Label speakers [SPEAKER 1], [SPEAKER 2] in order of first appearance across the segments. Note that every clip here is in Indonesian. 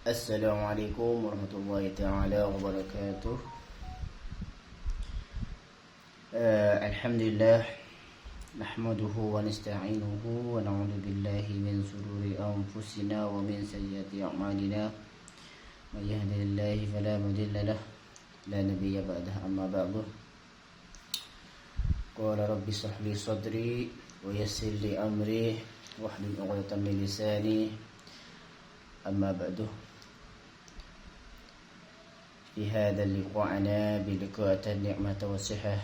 [SPEAKER 1] Assalamualaikum warahmatullahi taala wabarakatuh. Alhamdulillah nahmaduhu wa nasta'inuhu wa na'udzu billahi min shururi anfusina wa min sayyiati a'malina. May yahdihillahu fala mudilla lahu la nabiyya ba'dahu amma ba'du. Qala rabbi shrah li sadri wa yassir li amri wahlul 'uqdatam min lisani. Amma ba'du. في هذا اللقاءنا بلقاء النعمة والصحة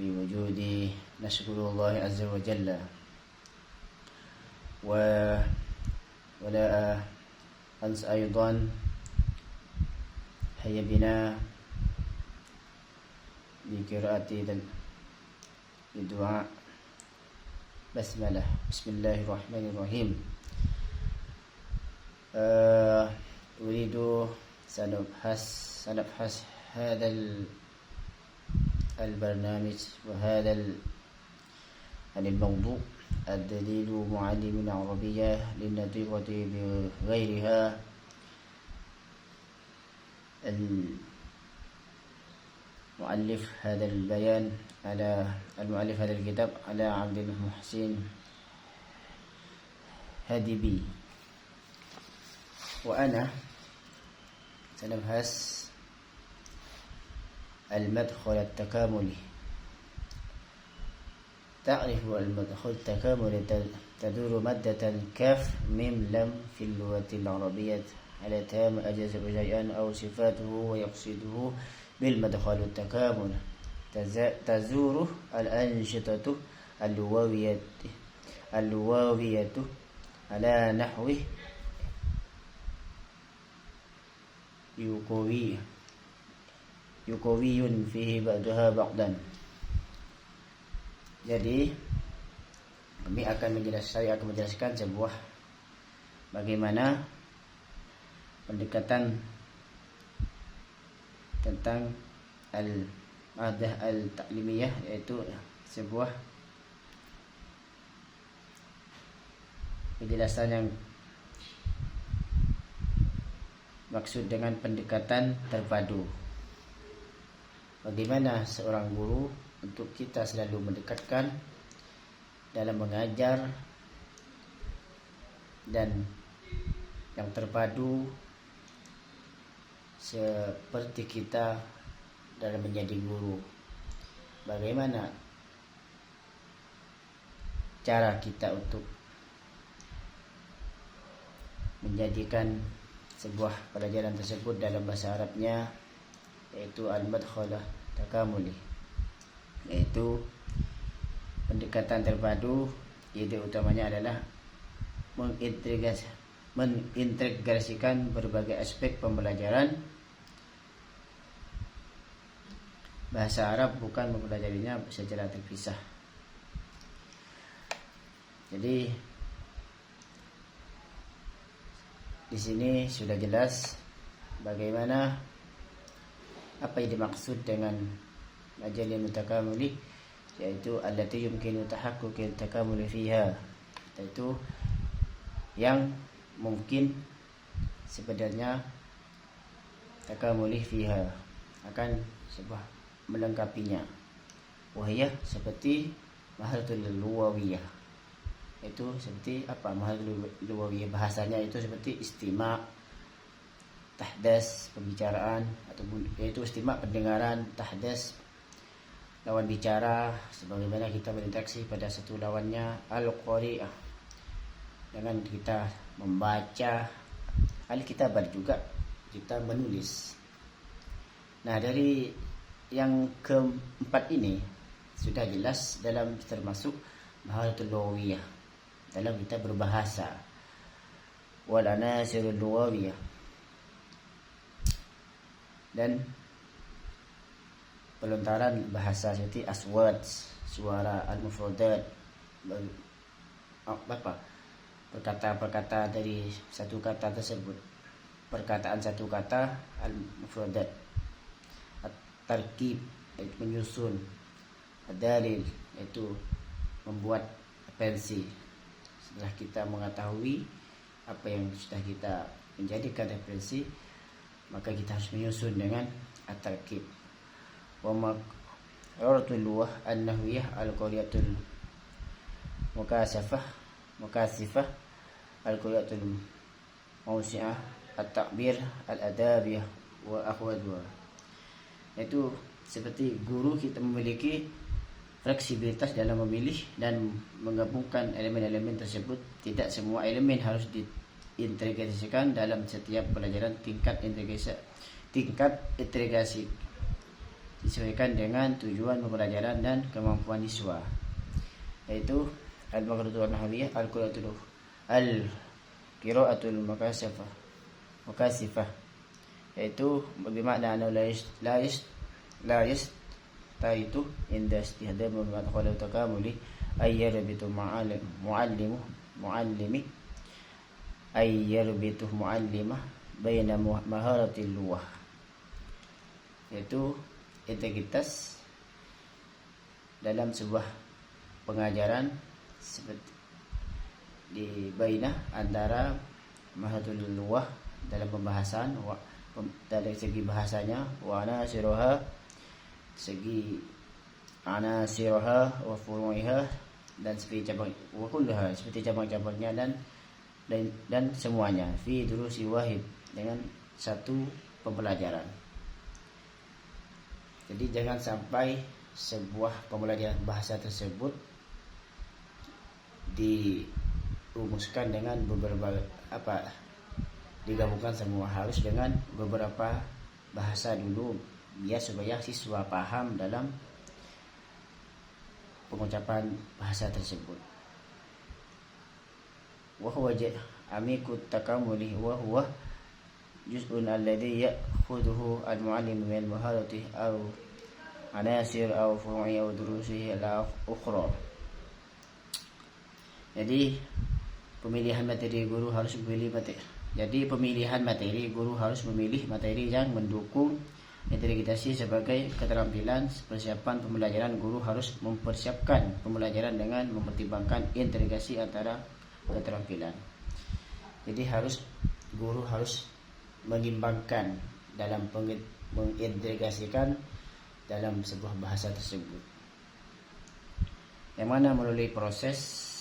[SPEAKER 1] بوجود نشكر الله عز وجل ولا أنسى أيضا هيا بنا بقراءة الدعاء بسملة. بسم الله الرحمن الرحيم. أريد سنبحث هذا البرنامج وهذا عن الموضوع الدليل معلم العربية للنطيقة بغيرها. المؤلف هذا الكتاب على عبد المحسن هادبي، وأنا سنبحث المدخل التكاملي. تعرف المدخل التكاملي تدور مادة كاف ميم لم في اللغة العربية على تام أجزاء شيئا أو صفاته ويقصده بالمدخل التكاملي تزور الأنشطة اللغوية على نحو yukowiyun fihi ba'daha ba'dan. Jadi saya akan menjelaskan sebuah bagaimana pendekatan tentang al-madah al-ta'limiyah, yaitu sebuah penjelasan yang maksud dengan pendekatan terpadu. Bagaimana seorang guru untuk kita selalu mendekatkan dalam mengajar dan yang terpadu seperti kita dalam menjadi guru. Bagaimana cara kita untuk menjadikan sebuah pelajaran tersebut dalam bahasa Arabnya, yaitu al-madkhalah takamuli, yaitu pendekatan terpadu. Ide utamanya adalah mengintegrasikan berbagai aspek pembelajaran bahasa Arab, bukan mempelajarinya secara terpisah. Jadi di sini sudah jelas bagaimana apa yang dimaksud dengan majalil mutakamili, yaitu allati yumkinu tahaqquqil takamuli fiha, yaitu yang mungkin sebenarnya takamuli fiha akan sebuah melengkapinya. Wahiyah seperti maharatul lughawiyah, itu seperti apa? Maharatul lughawiyah bahasanya itu seperti istima', tahdas pembicaraan, atau yaitu istima' pendengaran, tahdas lawan bicara, sebagaimana kita berinteraksi pada satu lawannya, al-qari'ah dengan kita membaca, al-kitabat juga kita menulis. Nah, dari yang keempat ini sudah jelas dalam termasuk maharatul lughawiyah dalam kita berbahasa, wal anasirul lughawiyah, dan pelontaran bahasa seperti aswat, suara, al-mufradat, perkataan-perkataan dari satu kata tersebut, perkataan satu kata, al-mufradat, at-tarkib yaitu menyusun, ad-dalil yaitu membuat pensi. Setelah kita mengetahui apa yang sudah kita menjadikan referensi, maka kita harus menyusun dengan at-tarkib. Wa maqaratul luwah an-nahwiyah al-qawliyatul mukasifah al-qawliyatul mawsi'ah at-ta'bir al-adabiyah wa akhwadwa. Itu seperti guru kita memiliki fleksibilitas dalam memilih dan menggabungkan elemen-elemen tersebut. Tidak semua elemen harus diintegrasikan dalam setiap pelajaran. Tingkat integrasi disesuaikan dengan tujuan pembelajaran dan kemampuan siswa, yaitu al-maqaratul nahwiyah al-qiraatul mukasifah, yaitu bermakna la yastaitu inda istihdam wa madkhal takamuli ayyarbitu muallimah baina maharatil luwah, yaitu integritas dalam sebuah pengajaran seperti di bainah antara maharatul luwah dalam pembahasan dari segi bahasanya, wa anasiroha segi anasiroha wa furu'iha, dan seperti cabang-cabangnya dan semuanya, fi durusi wahid, dengan satu pembelajaran. Jadi jangan sampai sebuah pembelajaran bahasa tersebut dirumuskan dengan beberapa digabungkan semua, harus dengan beberapa bahasa dulu supaya siswa paham dalam pengucapan bahasa tersebut. Wa huwa amikut takamuli wa huwa juz'un alladhi ya'khudhuhu al-mu'allim min maharati aw anasir aw furu'i aw durusihi al-ukhra. Jadi pemilihan materi guru harus memilih materi yang mendukung integrasi sebagai keterampilan. Persiapan pembelajaran, guru harus mempersiapkan pembelajaran dengan mempertimbangkan integrasi antara keterampilan. Jadi guru harus mengimbangkan dalam mengintegrasikan dalam sebuah bahasa tersebut, yang mana melalui proses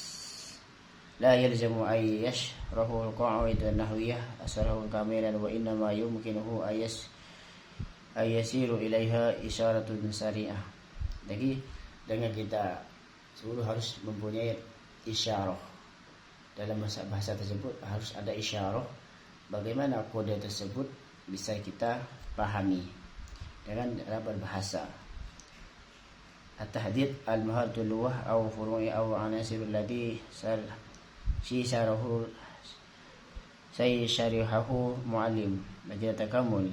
[SPEAKER 1] la yalzamu ay yashrahu al-qa'id an-nahwiyah asrahu kamilan, wa inna ma yumkinuhu ayasiru ilaiha isyaratun sari'ah. Jadi dengan kita guru harus mempunyai isyarah dalam bahasa tersebut, harus ada isyarah bagaimana kode tersebut bisa kita pahami dengan dalam berbahasa. At-tahdid al-maharatul luwah aw furu'i aw anasirul ladhi syarihahu muallim majal takamul.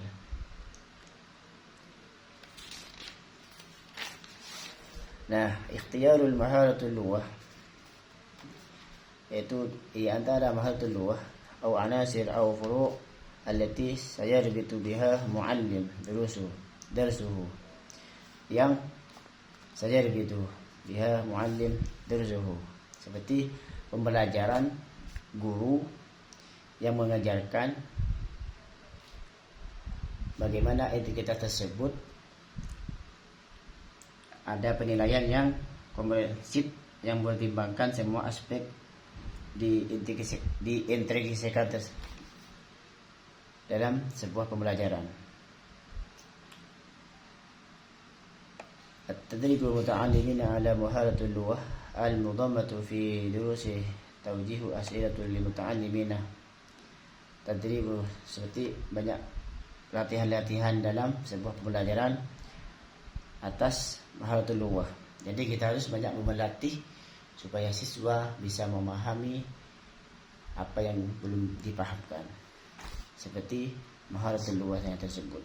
[SPEAKER 1] Nah, ikhtiyarul maharatul luwah, yaitu di antara maharatul luwah atau anasir atau furu' allati sayarbitu biha muallim darsuhu, yang sayarbitu biha muallim darsuhu, seperti pembelajaran guru yang mengajarkan bagaimana integritas tersebut. Ada penilaian yang komprehensif yang mempertimbangkan semua aspek diintegrasikan dalam sebuah pembelajaran. At-tadribul muta'allimina ala muharatul luwah al-mudammatu fi durusi tawjihu as'ilatul lil muta'allimina. Tadribu seperti banyak latihan-latihan dalam sebuah pembelajaran atas maharatul luwah. Jadi kita harus banyak melatih supaya siswa bisa memahami apa yang belum dipahamkan, seperti maharatul luwah yang tersebut.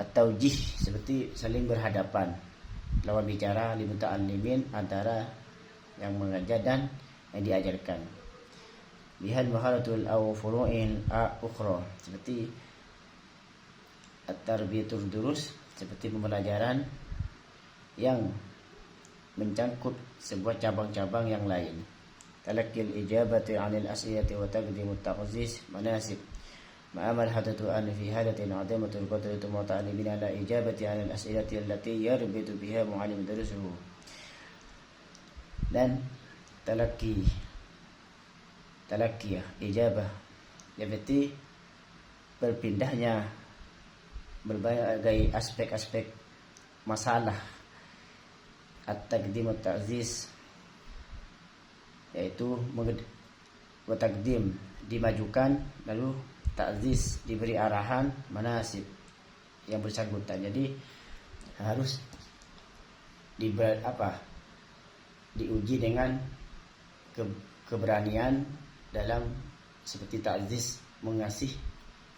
[SPEAKER 1] At-tawjih seperti saling berhadapan, lawan bicara lil muta'allimin, antara yang mengajar dan yang diajarkan. Bihal maharatul aw furu'in ukhra, seperti at-tarbiyatul durus, seperti pembelajaran yang mencangkut sebuah cabang-cabang yang lain. تلقي الإجابة عن الأسئلة وتقديم التخصيص مناسب. مع ملحظة أن في حالة عدم القدرة المتعلمين على إجابة عن الأسئلة التي يربط بها معلم درسه. Dan talaki ijabah, yaitu berpindahnya berbagai aspek-aspek masalah. At-taqdim at-ta'ziz, yaitu takdim dimajukan, lalu ta'ziz diberi arahan, manasib yang bersangkutan. Jadi harus diuji dengan keberanian dalam seperti ta'ziz, mengasih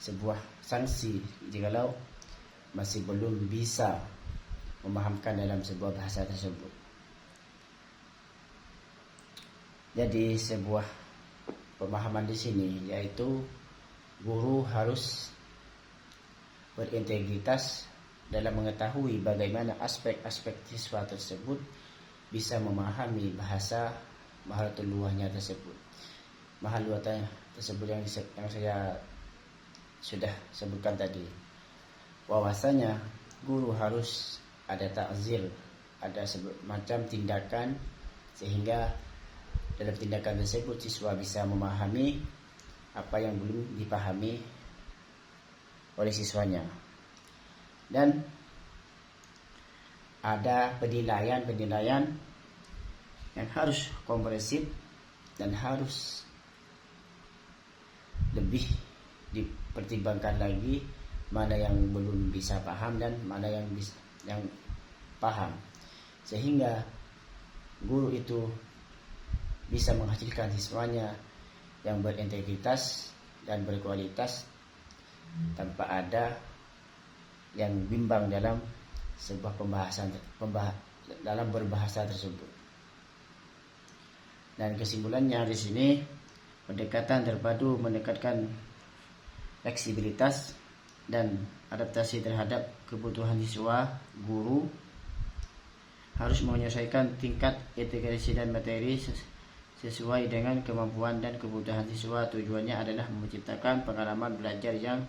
[SPEAKER 1] sebuah sanksi jikalau masih belum bisa memahamkan dalam sebuah bahasa tersebut. Jadi sebuah pemahaman di sini yaitu guru harus berintegritas dalam mengetahui bagaimana aspek-aspek siswa tersebut bisa memahami bahasa mahalatul lughahnya tersebut. Mahal lughah tersebut yang saya sudah sebutkan tadi. Bahwasanya guru harus ada ta'zir, ada macam tindakan sehingga dalam tindakan tersebut siswa bisa memahami apa yang belum dipahami oleh siswanya. Dan ada penilaian yang harus komprehensif dan harus lebih dipertimbangkan lagi mana yang belum bisa paham dan mana yang paham, sehingga guru itu bisa menghasilkan siswanya yang berintegritas dan berkualitas tanpa ada yang bimbang dalam sebuah pembahasan dalam berbahasa tersebut. Dan kesimpulannya di sini, pendekatan terpadu mendekatkan fleksibilitas dan adaptasi terhadap kebutuhan siswa. Guru harus menyesuaikan tingkat integrasi dan materi sesuai dengan kemampuan dan kebutuhan siswa. Tujuannya adalah menciptakan pengalaman belajar yang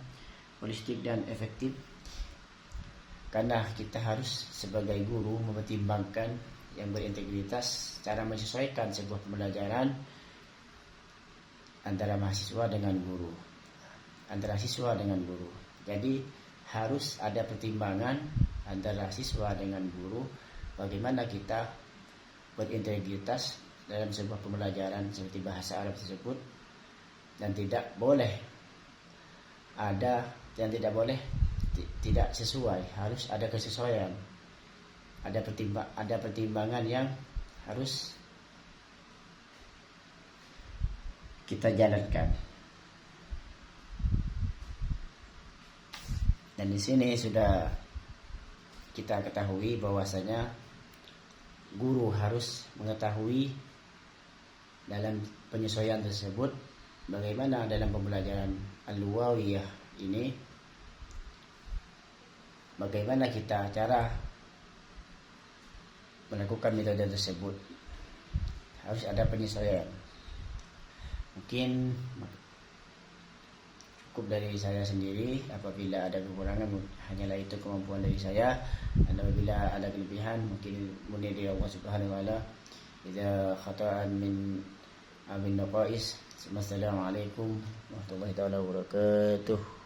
[SPEAKER 1] holistik dan efektif. Karena kita harus sebagai guru mempertimbangkan yang berintegritas cara menyesuaikan sebuah pembelajaran antara mahasiswa dengan guru, antara siswa dengan guru. Jadi harus ada pertimbangan antara siswa dengan guru, bagaimana kita berintegritas dalam sebuah pembelajaran seperti bahasa Arab tersebut, dan tidak boleh tidak sesuai, harus ada kesesuaian, ada pertimbangan yang harus kita jalankan. Dan di sini sudah kita ketahui bahwasanya guru harus mengetahui dalam penyesuaian tersebut bagaimana dalam pembelajaran al-lughawiyah ini, bagaimana kita cara melakukan metode tersebut. Harus ada penyesuaian. Mungkin cukup dari saya sendiri. Apabila ada kekurangan, hanyalah itu kemampuan dari saya. Dan apabila ada kelebihan, mungkin murni dari Allah Subhanahu wa taala. Idza khata'an min abin naqais. Assalamualaikum warahmatullahi wabarakatuh.